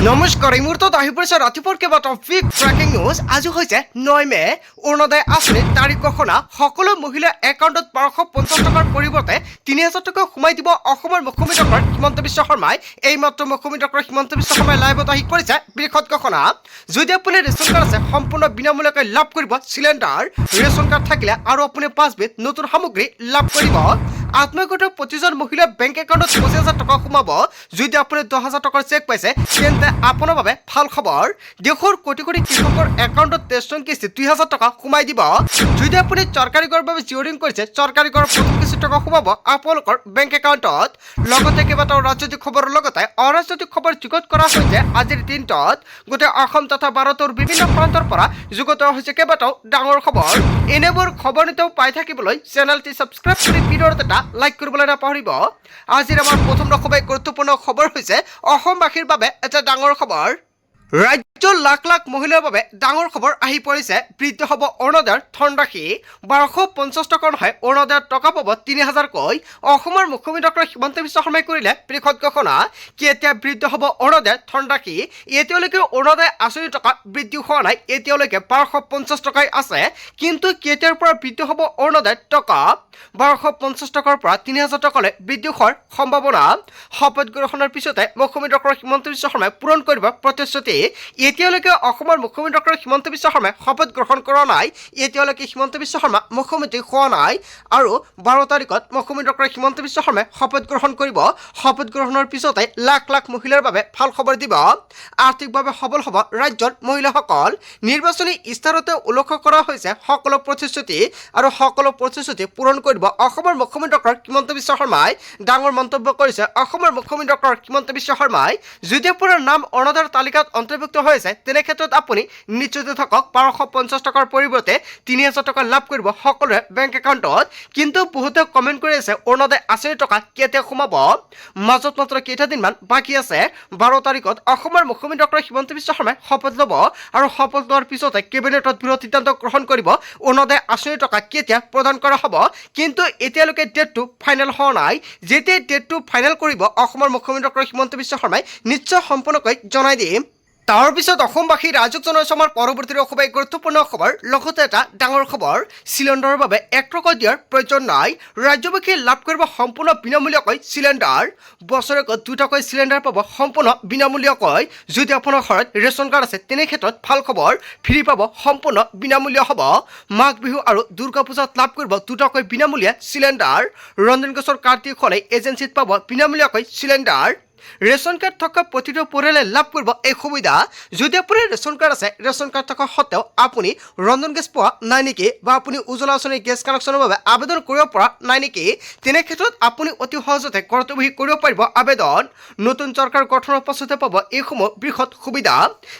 নমস্কাৰ এই মুহূৰ্তত আহি পৰিছে ৰাতিপুৱাৰ কেইবাটাও বিগ ব্ৰেকিং নিউজ। আজি হৈছে 9 মে। অৰুণোদয় আঁচনিৰ তাৰিখ ঘোষণা। সকলো মহিলাৰ একাউণ্টত 1250 টকাৰ পৰিৱৰ্তে 3000 টকা সোমাই দিব অসমৰ মুখ্যমন্ত্ৰী ডক্টৰ হিমন্ত বিশ্ব শৰ্মাই। এইমাত্ৰ মুখ্যমন্ত্ৰী ডক্টৰ হিমন্ত বিশ্ব শৰ্মাই লাইভত আহি কৰিছে বৃহৎ ঘোষণা। যদি আপুনি ৰেচন কাৰ্ড আছে সম্পূৰ্ণ বিনামূলীয়াকৈ লাভ কৰিব চিলিণ্ডাৰ। ৰেচন কাৰ্ড থাকিলে আৰু আপুনি 5 বিধ নতুন সামগ্ৰী লাভ কৰিব। আত্মীয়গত প্ৰতিজন মহিলাৰ বেংক একাউণ্টত 25,000 টকা সোমাব। যদি আপুনি 10,000 টকাৰ চেক পাইছে তেন্তে আপোনাৰ বাবে ভাল খবৰ। দেশৰ কোটি কোটি কৃষকৰ একাউণ্টত ৰেচন কিস্তি 2,000 টকা সোমাই দিব। যদি আপুনি চৰকাৰী ঘৰৰ বাবে জিঅ'ৰিং কৰিছে চৰকাৰী ঘৰৰ প্ৰথম কিস্তি টকা সোমাব আপোনালোকৰ বেংক একাউণ্টত। লগতে কেইবাটাও ৰাজনৈতিক খবৰৰ লগতে অৰাজনৈতিক খবৰ যুগুত কৰা হৈছে আজিৰ দিনটোত। গোটেই অসম তথা ভাৰতৰ বিভিন্ন প্ৰান্তৰ পৰা যুগুত হৈছে কেইবাটাও ডাঙৰ খবৰ। এনেবোৰ খবৰ নিতেও পাই থাকিবলৈ চেনেলটি ছাবস্ক্ৰাইব কৰি ভিডিঅ'ত এটা লাইক কৰিবলৈ নাপাহৰিব। আজিৰ আমাৰ প্ৰথম খুবেই গুৰুত্বপূৰ্ণ খবৰ হৈছে অসমবাসীৰ বাবে এটা ডাঙৰ খবৰ। ৰাজ্যৰ লাখ লাখ মহিলাৰ বাবে ডাঙৰ খবৰ আহি পৰিছে। বৃদ্ধি হ'ব অৰুণোদয়ৰ ধনৰাশি। 1250 টকা নহয় অৰুণোদয়ৰ টকা পাব 3000কৈ। অসমৰ মুখ্যমন্ত্ৰী ডক্টৰ হিমন্ত বিশ্ব শৰ্মাই কৰিলে বৃহৎ ঘোষণা। কেতিয়া বৃদ্ধি হ'ব অৰুণোদয়ৰ ধনৰাশি? এতিয়ালৈকে অৰুণোদয় আঁচনিৰ টকা বৃদ্ধি হোৱা নাই। এতিয়ালৈকে 1250 টকাই আছে। কিন্তু কেতিয়াৰ পৰা বৃদ্ধি হ'ব অৰুণোদয়ৰ টকা? 1250 টকাৰ পৰা 3000 টকালৈ বৃদ্ধি হোৱাৰ সম্ভাৱনা। শপত গ্ৰহণৰ পিছতে মুখ্যমন্ত্ৰী ডক্টৰ হিমন্ত বিশ্ব শৰ্মাই পূৰণ কৰিব প্ৰতিশ্ৰুতি। এতিয়ালৈকে অসমৰ মুখ্যমন্ত্ৰী ডক্টৰ হিমন্ত বিশ্ব শৰ্মাই শপত গ্ৰহণ কৰা নাই। এতিয়ালৈকে হিমন্ত বিশ্ব শৰ্মা মুখ্যমন্ত্ৰী হোৱা নাই আৰু 12 তাৰিখত মুখ্যমন্ত্ৰী ডক্টৰ হিমন্ত বিশ্ব শৰ্মাই শপত গ্ৰহণ কৰিব। শপত গ্ৰহণৰ পিছতে লাখ লাখ মহিলাৰ বাবে ভাল খবৰ দিব। আৰ্থিকভাৱে সবল হ'ব ৰাজ্যৰ মহিলাসকল। নিৰ্বাচনী ইস্তাহাৰতে উল্লেখ কৰা হৈছে সকলো প্ৰতিশ্ৰুতি আৰু সকলো প্ৰতিশ্ৰুতি পূৰণ কৰিব অসমৰ মুখ্যমন্ত্ৰী ডক্টৰ হিমন্ত বিশ্ব শৰ্মাই। ডাঙৰ মন্তব্য কৰিছে অসমৰ মুখ্যমন্ত্ৰী ডক্টৰ হিমন্ত বিশ্ব শৰ্মাই। যদি আপোনাৰ নাম অৰুণোদয়ৰ তালিকাত অন্তৰ্ভুক্ত হৈছে তেনে ক্ষেত্ৰত আপুনি নিশ্চিত থাকক 1250 টকাৰ পৰিৱৰ্তে 3000 টকা লাভ কৰিব সকলোৰে বেংক একাউণ্টত। কিন্তু বহুতে কমেণ্ট কৰি আছে অৰুণোদয় আঁচনিৰ টকা কেতিয়া সোমাব? মাজত মাত্ৰ কেইটাদিনমান বাকী আছে। 12 তাৰিখত অসমৰ মুখ্যমন্ত্ৰী ডক্টৰ হিমন্ত বিশ্ব শৰ্মাই শপত ল'ব আৰু শপত লোৱাৰ পিছতে কেবিনেটত বৃহৎ সিদ্ধান্ত গ্ৰহণ কৰিব অৰুণোদয় আঁচনিৰ টকা কেতিয়া প্ৰদান কৰা হ'ব। কিন্তু এতিয়ালৈকে ডেটটো ফাইনেল হোৱা নাই। যেতিয়া ডেটটো ফাইনেল কৰিব অসমৰ মুখ্যমন্ত্ৰী ডক্টৰ হিমন্ত বিশ্ব শৰ্মাই নিশ্চয় সম্পূৰ্ণকৈ জনাই দিম। তাৰ পিছত অসমবাসী ৰাইজক জনাইছো আমাৰ পৰৱৰ্তী খুবেই গুৰুত্বপূৰ্ণ খবৰ। লগতে এটা ডাঙৰ খবৰ, চিলিণ্ডাৰৰ বাবে 1 টকা দিয়াৰ প্ৰয়োজন নাই। ৰাজ্যবাসীয়ে লাভ কৰিব সম্পূৰ্ণ বিনামূলীয়াকৈ চিলিণ্ডাৰ। বছৰেকত 2 টকাকৈ চিলিণ্ডাৰ পাব সম্পূৰ্ণ বিনামূলীয়াকৈ। যদি আপোনাৰ ঘৰত ৰেচন কাৰ্ড আছে তেনে ক্ষেত্ৰত ভাল খবৰ, ফ্ৰী পাব সম্পূৰ্ণ বিনামূলীয়া হ'ব। মাঘ বিহু আৰু দুৰ্গা পূজাত লাভ কৰিব 2 টকাকৈ বিনামূলীয়া চিলিণ্ডাৰ। ৰন্ধন গেছৰ কাৰ্ড দি খোলে এজেঞ্চিত পাব বিনামূলীয়াকৈ চিলিণ্ডাৰ। ৰেচন কাৰ্ড থকা প্ৰতিটো পৰিয়ালে লাভ কৰিব এই সুবিধা। যদি আপোনাৰ ৰেচন কাৰ্ড আছে, ৰেচন কাৰ্ড থকা সত্ত্বেও আপুনি ৰন্ধন গেছ পোৱা নাই নেকি বা আপুনি উজ্জ্বলা আঁচনিৰ গেছ কানেকশ্যনৰ বাবে আবেদন কৰিব পৰা নাই নেকি, তেনে ক্ষেত্ৰত আপুনি অতি সহজতে ঘৰতে বহি কৰিব পাৰিব আবেদন। নতুন চৰকাৰ গঠনৰ পাছতে পাব এইসমূহ বৃহৎ সুবিধা।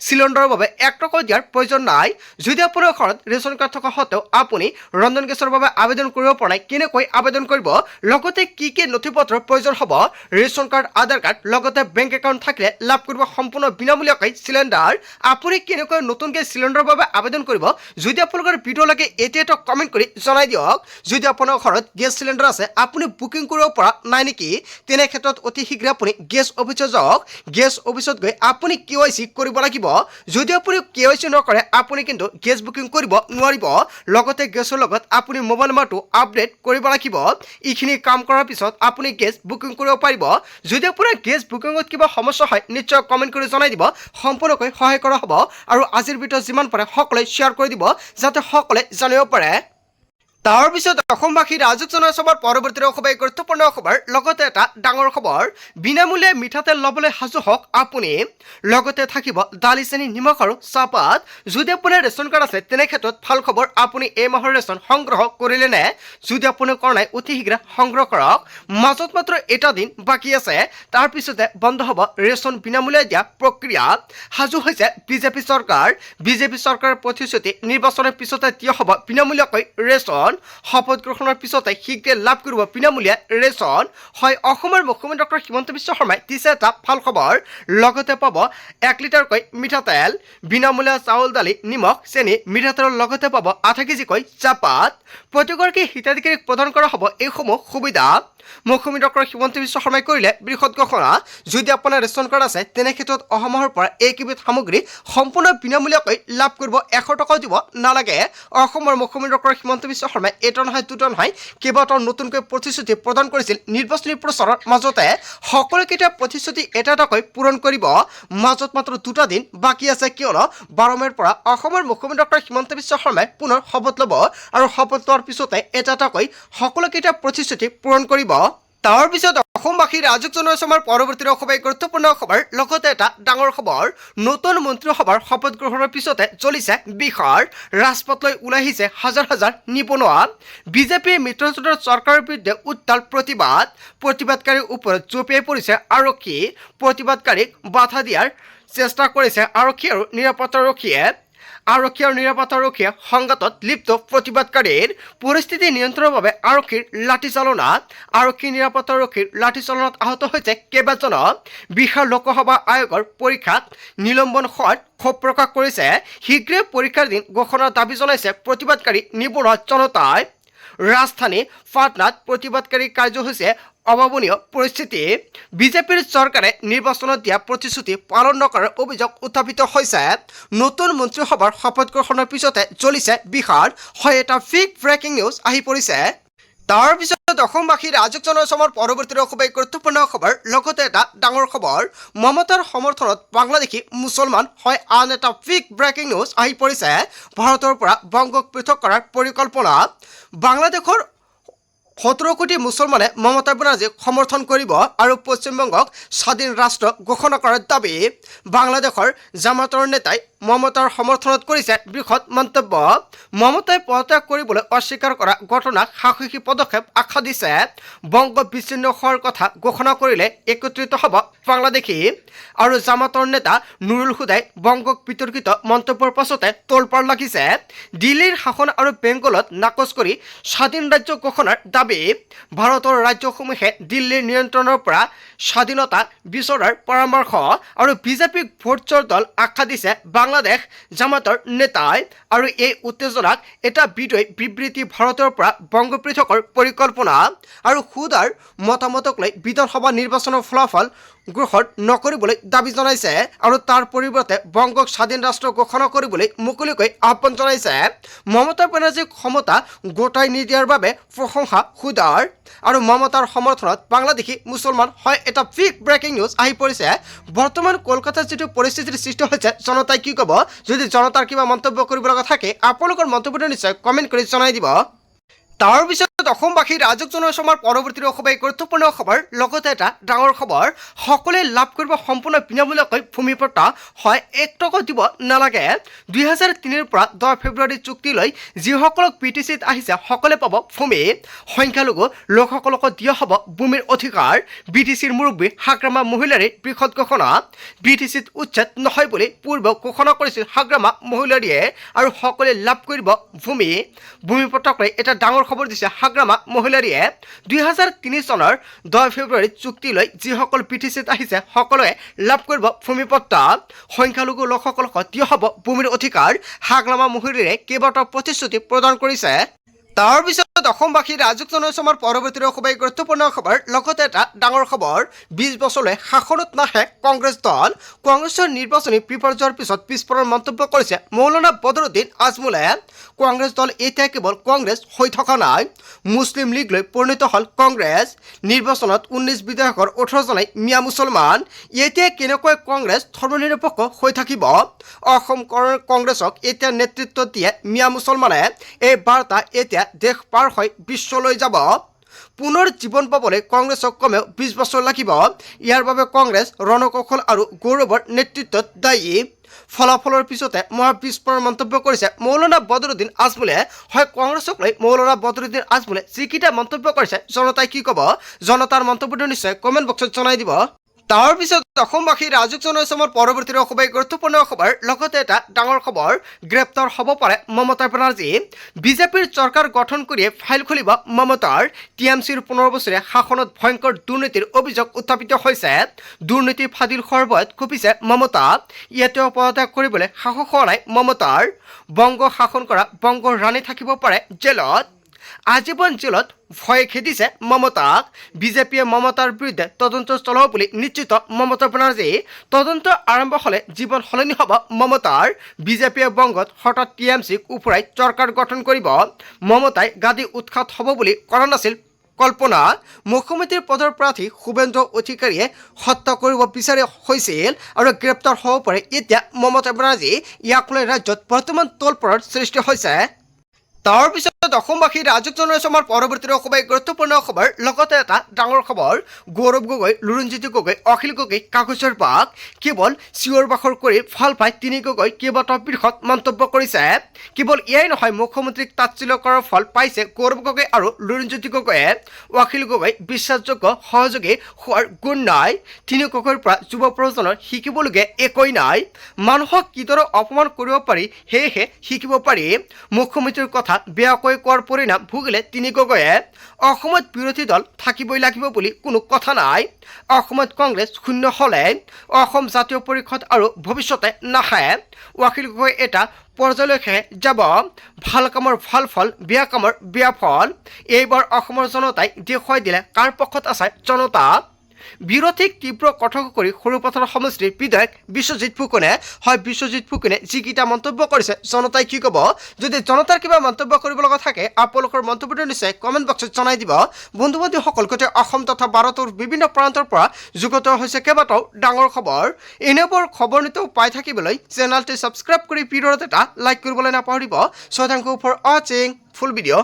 চিলিণ্ডাৰৰ বাবে 1 টকা দিয়াৰ প্ৰয়োজন নাই। যদি আপোনাৰ ঘৰত ৰেচন কাৰ্ড থকা সত্ত্বেও আপুনি ৰন্ধন গেছৰ বাবে আবেদন কৰিব পৰা নাই, কেনেকৈ আবেদন কৰিব, লগতে কি কি নথি পত্ৰৰ প্ৰয়োজন হ'ব, ৰেচন কাৰ্ড, আধাৰ কাৰ্ড লগতে বেংক একাউণ্ট থাকিলে লাভ কৰিব সম্পূৰ্ণ বিনামূলীয়াকৈ চিলিণ্ডাৰ। আপুনি কেনেকৈ নতুনকৈ চিলিণ্ডাৰৰ বাবে আবেদন কৰিব, যদি আপোনালোকৰ ভিডিঅ' লাগে এতিয়া এটা কমেণ্ট কৰি জনাই দিয়ক। যদি আপোনাৰ ঘৰত গেছ চিলিণ্ডাৰ আছে আপুনি বুকিং কৰিব পৰা নাই নেকি, তেনে ক্ষেত্ৰত অতি শীঘ্ৰে আপুনি গেছ অফিচত যাওক। গেছ অফিচত গৈ আপুনি KYC কৰিব লাগিব। যদি আপুনি KYC নকৰে আপুনি কিন্তু গেছ বুকিং কৰিব নোৱাৰিব। লগতে গেছৰ লগত আপুনি মোবাইল নম্বৰটো আপডেট কৰিব লাগিব। এইখিনি কাম কৰাৰ পিছত আপুনি গেছ বুকিং কৰিব পাৰিব। যদি আপোনাৰ গেছ বুকিঙত কিবা সমস্যা হয় নিশ্চয় কমেণ্ট কৰি জনাই দিব, সম্পূৰ্ণকৈ সহায় কৰা হ'ব। আৰু আজিৰ ভিডিঅ' যিমান পাৰে সকলোৱে শ্বেয়াৰ কৰি দিব যাতে সকলোৱে জানিব পাৰে। তাৰ পিছত অসমবাসী ৰাইজক জনাইছো আমাৰ পৰৱৰ্তী খুবেই গুৰুত্বপূৰ্ণ খবৰ। লগতে এটা ডাঙৰ খবৰ, বিনামূলীয়া মিঠাতেল ল'বলৈ সাজু হওক আপুনি। লগতে থাকিব দালি, চেনি, নিমখ আৰু চাহপাত। যদি আপোনাৰ ৰেচন কাৰ্ড আছে তেনে ক্ষেত্ৰত ভাল খবৰ, আপুনি এই মাহৰ ৰেচন সংগ্ৰহ কৰিলে নে? যদি আপুনি কৰা নাই অতি শীঘ্ৰে সংগ্ৰহ কৰক। মাজত মাত্ৰ এটা দিন বাকী আছে। তাৰ পিছতে বন্ধ হ'ব ৰেচন বিনামূলীয়া দিয়া প্ৰক্ৰিয়া। সাজু হৈছে বিজেপি চৰকাৰ। বিজেপি চৰকাৰৰ প্ৰতিশ্ৰুতি নিৰ্বাচনৰ পিছতে দিয়া হ'ব বিনামূলীয়াকৈ ৰেচন। শপত গ্ৰহণৰ পিছতে শীঘ্ৰে লাভ কৰিব বিনামূলীয়া ৰেচন। হয়, অসমৰ মুখ্যমন্ত্ৰী ডক্টৰ হিমন্ত বিশ্ব শৰ্মাই দিছে এটা ভাল খবৰ। লগতে পাব 1 লিটাৰকৈ মিঠাতেল, বিনামূলীয়া চাউল, দালি, নিমখ, চেনি, মিঠাতেলৰ লগতে পাব আধা কেজিকৈ চাহপাত। প্ৰতিগৰাকী হিতাধিকাৰীক প্ৰদান কৰা হ'ব এইসমূহ সুবিধা। মুখ্যমন্ত্ৰী ডক্টৰ হিমন্ত বিশ্ব শৰ্মাই কৰিলে বৃহৎ ঘোষণা। যদি আপোনাৰ ৰেচন কাৰ্ড আছে তেনে ক্ষেত্ৰত অহা মাহৰ পৰা এইকেইবিধ সামগ্ৰী সম্পূৰ্ণ বিনামূলীয়াকৈ লাভ কৰিব, 100 টকাও দিব নালাগে। অসমৰ মুখ্যমন্ত্ৰী ডক্টৰ হিমন্ত বিশ্ব শৰ্মাই এটা নহয় দুটা নহয় কেইবাটাও নতুনকৈ প্ৰতিশ্ৰুতি প্ৰদান কৰিছিল নিৰ্বাচনী প্ৰচাৰৰ মাজতে। সকলোকেইটা প্ৰতিশ্ৰুতি এটা এটাকৈ পূৰণ কৰিব। মাজত মাত্ৰ 2টা দিন বাকী আছে, কিয়নো 12 মে'ৰ পৰা অসমৰ মুখ্যমন্ত্ৰী ডক্টৰ হিমন্ত বিশ্ব শৰ্মাই পুনৰ শপত ল'ব আৰু শপত লোৱাৰ পিছতে এটা এটাকৈ সকলোকেইটা প্ৰতিশ্ৰুতি পূৰণ কৰিব। তাৰ পিছত অসমবাসী ৰাজক জনাইছে আমাৰ পৰৱৰ্তী খুবেই গুৰুত্বপূৰ্ণ খবৰ। লগতে এটা ডাঙৰ খবৰ, নতুন মন্ত্ৰীসভাৰ শপত গ্ৰহণৰ পিছতে চলিছে বিহাৰ। ৰাজপথলৈ ওলাই আহিছে হাজাৰ হাজাৰ নিবনুৱা। বিজেপিয়ে মিত্ৰজোঁটৰ চৰকাৰৰ বিৰুদ্ধে উত্তাল প্ৰতিবাদকাৰীৰ ওপৰত জঁপিয়াই পৰিছে আৰক্ষী। প্ৰতিবাদকাৰীক বাধা দিয়াৰ চেষ্টা কৰিছে আৰক্ষী আৰু নিৰাপত্তাৰক্ষীয়ে। আৰক্ষী আৰু নিৰাপত্তাৰক্ষীয়ে সংঘাতত লিপ্ত প্ৰতিবাদকাৰীৰ পৰিস্থিতি নিয়ন্ত্ৰণৰ বাবে আৰক্ষীৰ লাঠিচালনা। আৰক্ষী নিৰাপত্তাৰক্ষীৰ লাঠিচালনাত আহত হৈছে কেইবাজনো। বিহাৰ লোকসভা আয়োগৰ পৰীক্ষাত নিলম্বন হোৱাত ক্ষোভ প্ৰকাশ কৰিছে। শীঘ্ৰে পৰীক্ষাৰ দিন ঘোষণাৰ দাবী জনাইছে প্ৰতিবাদকাৰী নিবনুৱা জনতাই। ৰাজধানী পাটনাত প্ৰতিবাদকাৰী কাৰ্যসূচীয়ে অভাৱনীয় পৰিস্থিতি। বিজেপিৰ চৰকাৰে নিৰ্বাচনত দিয়া প্ৰতিশ্ৰুতি পালন নকৰাৰ অভিযোগ উত্থাপিত হৈছে। নতুন মন্ত্ৰীসভাৰ শপত গ্ৰহণৰ পিছতে চলিছে বিহাৰ। হয়, এটা ব্ৰেকিং নিউজ আহি পৰিছে। তাৰ পিছত অসমবাসী ৰাজক জনাইছে আমাৰ পৰৱৰ্তী খুবেই গুৰুত্বপূৰ্ণ খবৰ। লগতে এটা ডাঙৰ খবৰ, মমতাৰ সমৰ্থনত বাংলাদেশী মুছলমান। হয়, আন এটা ব্ৰেকিং নিউজ আহি পৰিছে। ভাৰতৰ পৰা বংগক পৃথক কৰাৰ পৰিকল্পনা। বাংলাদেশৰ 17 কোটি মুছলমানে মমতা বেনাৰ্জীক সমৰ্থন কৰিব আৰু পশ্চিমবংগক স্বাধীন ৰাষ্ট্ৰ ঘোষণা কৰাৰ দাবী। বাংলাদেশৰ জামাতৰ নেতাই মমতাৰ সমৰ্থনত কৰিছে বৃহৎ মন্তব্য। মমতাই পদত্যাগ কৰিবলৈ অস্বীকাৰ কৰা ঘটনাক সাহসী পদক্ষেপ আখ্যা দিছে। বংগ বিচ্ছিন্ন হোৱাৰ কথা ঘোষণা কৰিলে একত্ৰিত হ'ব বাংলাদেশী। আৰু জামাতৰ নেতা নুৰুল হুদাই বংগক বিতৰ্কিত মন্তব্যৰ পাছতে তোলপাৰ লাগিছে। দিল্লীৰ শাসন আৰু বেংগলত নাকচ কৰি স্বাধীন ৰাজ্য ঘোষণাৰ দাবী। ভাৰতৰ ৰাজ্যসমূহে দিল্লীৰ নিয়ন্ত্ৰণৰ পৰা স্বাধীনতা বিচৰাৰ পৰামৰ্শ আৰু বিজেপিক ভোটচোৰ দল আখ্যা দিছে বাংলাদেশ জামাতৰ নেতাই। আৰু এই উত্তেজনাক এটা বিবৃতি ভাৰতৰ পৰা বংগ পৃথকৰ পৰিকল্পনা আৰু হুদাৰ মতামতক লৈ বিধানসভা নিৰ্বাচনৰ ফলাফল গ্ৰহণ নকৰিবলৈ দাবী জনাইছে আৰু তাৰ পৰিৱৰ্তে বংগক স্বাধীন ৰাষ্ট্ৰ ঘোষণা কৰিবলৈ মুকলিকৈ আহ্বান জনাইছে। মমতা বেনাৰ্জীক ক্ষমতা গোটাই নিদিয়াৰ বাবে প্ৰশংসা হুদাৰ আৰু মমতাৰ সমৰ্থনত বাংলাদেশী মুছলমান। হয়, এটা ব্ৰেকিং নিউজ আহি পৰিছে। বৰ্তমান কলকাতাত যিটো পৰিস্থিতিৰ সৃষ্টি হৈছে, জনতাই কি ক'ব? যদি জনতাৰ কিবা মন্তব্য কৰিব লগা থাকে আপোনালোকৰ মন্তব্যটো নিশ্চয় কমেণ্ট কৰি জনাই দিব। তাৰ পিছত অসমবাসী ৰাজক জনাইছে আমাৰ পৰৱৰ্তী খুবেই গুৰুত্বপূৰ্ণ খবৰ। লগতে এটা ডাঙৰ খবৰ, সকলোৱে লাভ কৰিব সম্পূৰ্ণ বিনামূলীয়াকৈ ভূমিপট্টা। হয়, 1 টকা দিব নালাগে। 2003ৰ পৰা 10 ফেব্ৰুৱাৰী চুক্তিলৈ যিসকলক PTCত আহিছে সকলোৱে পাব ভূমি। সংখ্যালঘু লোকসকলকো দিয়া হ'ব ভূমিৰ অধিকাৰ। BTCৰ মুৰব্বী হাগ্ৰামা মহিলাৰী বৃহৎ ঘোষণা। BTCত উচ্ছেদ নহয় বুলি পূৰ্বে ঘোষণা কৰিছিল হাগ্ৰামা মহিলাৰীয়ে আৰু সকলোৱে লাভ কৰিব ভূমিপট্টাক লৈ এটা ডাঙৰ খবৰ দিছে হাগ্ৰামা মহিলাৰীয়ে। 2003 চনৰ 10 ফেব্ৰুৱাৰীত চুক্তিলৈ যিসকল PTCত আহিছে সকলোৱে লাভ কৰিব ভূমিপট্টা। সংখ্যালঘু লোকসকলক দিয়া হ'ব ভূমিৰ অধিকাৰ। হাগ্ৰামা মহিলাৰীয়ে কেইবাটাও প্ৰতিশ্ৰুতি প্ৰদান কৰিছে। তাৰ পিছত অসমবাসী ৰাজক জনাইছে আমাৰ পৰৱৰ্তী খুবেই গুৰুত্বপূৰ্ণ খবৰ। লগতে এটা ডাঙৰ খবৰ, 20 বছৰলৈ শাসনত নাহে কংগ্ৰেছ দল। কংগ্ৰেছৰ নিৰ্বাচনী বিফল যোৱাৰ পিছত পিছপৰাৰ মন্তব্য কৰিছে মৌলানা বদৰুদ্দিন আজমলে। কংগ্ৰেছ দল এতিয়া কেৱল কংগ্ৰেছ হৈ থকা নাই, মুছলিম লীগলৈ পৰিণত হ'ল কংগ্ৰেছ। নিৰ্বাচনত 19 বিধায়কৰ 18 জনেই মিয়া মুছলমান। এতিয়া কেনেকৈ কংগ্ৰেছ ধৰ্মনিৰপেক্ষ হৈ থাকিব? অসম কংগ্ৰেছক এতিয়া নেতৃত্ব দিয়ে মিয়া মুছলমানে। এই বাৰ্তা এতিয়া দেশ পাৰ হৈ বিশ্বলৈ যাব। পুনৰ জীৱন পাবলৈ কংগ্ৰেছক কমেও 20 বছৰ লাগিব। ইয়াৰ বাবে কংগ্ৰেছ ৰণকৌশল আৰু গৌৰৱৰ নেতৃত্বত দায়ী। ফলাফলৰ পিছতে মহাবিস্ফোৰণৰ মন্তব্য কৰিছে মৌলানা বদৰুদ্দিন আজমলে। হয়, কংগ্ৰেছক লৈ মৌলানা বদৰুদ্দিন আজমলে যিকেইটা মন্তব্য কৰিছে জনতাই কি ক'ব? জনতাৰ মন্তব্যটো নিশ্চয় কমেণ্ট বক্সত জনাই দিব। তাৰ পিছত অসমবাসী ৰাজক জনাইছে আমাৰ পৰৱৰ্তী খুবেই গুৰুত্বপূৰ্ণ খবৰ। লগতে এটা ডাঙৰ খবৰ, গ্ৰেপ্তাৰ হ'ব পাৰে মমতা বেনাৰ্জী। বিজেপিৰ চৰকাৰ গঠন কৰিয়ে ফাইল খুলিব মমতাৰ। TMCৰ 15 বছৰীয়া শাসনত ভয়ংকৰ দুৰ্নীতিৰ অভিযোগ উত্থাপিত হৈছে। দুৰ্নীতি ফাদিল সৰ্বত কঁপিছে মমতা। ইয়াতেও পদত্যাগ কৰিবলৈ সাহস হোৱা নাই মমতাৰ। বংগ শাসন কৰা বংগৰ ৰাণী থাকিব পাৰে জেলত। আজীবন জেলত ভয় খেদিছে মমতাক। বিজেপিয়ে মমতাৰ বিৰুদ্ধে তদন্ত চলাব বুলি নিশ্চিত মমতা বেনাৰ্জী। তদন্ত আৰম্ভ হ'লে জীৱন সলনি হ'ব মমতাৰ। বিজেপিয়ে বংগত হঠাৎ টিএমচিক উফৰাই চৰকাৰ গঠন কৰিব। মমতাই গাদী উৎখাত হ'ব বুলি কৰা নাছিল কল্পনা। মুখ্যমন্ত্ৰীৰ পদৰ প্ৰাৰ্থী শুভেন্দু অধিকাৰীয়ে হত্যা কৰিব বিচাৰি হৈছিল আৰু গ্ৰেপ্তাৰ হ'ব পাৰে এতিয়া মমতা বেনাৰ্জী। ইয়াক লৈ ৰাজ্যত বৰ্তমান তলপৰৰ সৃষ্টি হৈছে। তাৰ পিছত অসমবাসী ৰাজক জনাইছে আমাৰ পৰৱৰ্তী খুবেই গুৰুত্বপূৰ্ণ খবৰ। লগতে এটা ডাঙৰ খবৰ, গৌৰৱ গগৈ, লুৰিণজ্যোতি গগৈ, অখিল গগৈ কাগজৰ বাঘ। কেৱল চিঞৰ বাখৰ কৰি ভাল পাই তিনি গগৈ কেইবাটাও বৃহৎ মন্তব্য কৰিছে। কেৱল এয়াই নহয়, মুখ্যমন্ত্ৰীক তাচ্ছিল্য কৰাৰ ফল পাইছে গৌৰৱ গগৈ আৰু লুৰিণজ্যোতি গগৈয়ে। অখিল গগৈ বিশ্বাসযোগ্য সহযোগী হোৱাৰ গুণ নাই। তিনি গগৈৰ পৰা যুৱ প্ৰজন্মৰ শিকিবলগীয়া একোৱেই নাই। মানুহক কিদৰে অপমান কৰিব পাৰি সেয়েহে শিকিব পাৰি। মুখ্যমন্ত্ৰীৰ কথা বেয়াকৈ কোৱাৰ পৰিণাম ভুগিলে তিনি গগৈয়ে। অসমত বিৰোধী দল থাকিবই লাগিব বুলি কোনো কথা নাই। অসমত কংগ্ৰেছ শূন্য হ'লে অসম জাতীয় পৰিষদ আৰু ভৱিষ্যতে নাখায়। অখিল গগৈ এটা পৰ্যায়লৈকে যাব। ভাল কামৰ ভাল ফল, বেয়া কামৰ বেয়া ফল। এইবাৰ অসমৰ জনতাই দেখুৱাই দিলে কাৰ পক্ষত আছে জনতা। বিৰোধীক তীব্ৰ কটাক্ষ কৰি সৰুপথাৰ সমষ্টিৰ বিধায়ক বিশ্বজিৎ ফুকনে। হয়, বিশ্বজিৎ ফুকনে যিকেইটা মন্তব্য কৰিছে জনতাই কি ক'ব। যদি জনতাৰ কিবা মন্তব্য কৰিব লগা থাকে আপোনালোকৰ মন্তব্যটো নিশ্চয় কমেণ্ট বক্সত জনাই দিব। বন্ধু বান্ধৱীসকল, গোটেই অসম তথা ভাৰতৰ বিভিন্ন প্ৰান্তৰ পৰা যুগত হৈছে কেইবাটাও ডাঙৰ খবৰ। এনেবোৰ খবৰ নিতৌ পাই থাকিবলৈ চেনেলটো ছাবস্ক্ৰাইব কৰি ভিডিঅ'ত এটা লাইক কৰিবলৈ নাপাহৰিব। So thank you for watching full video.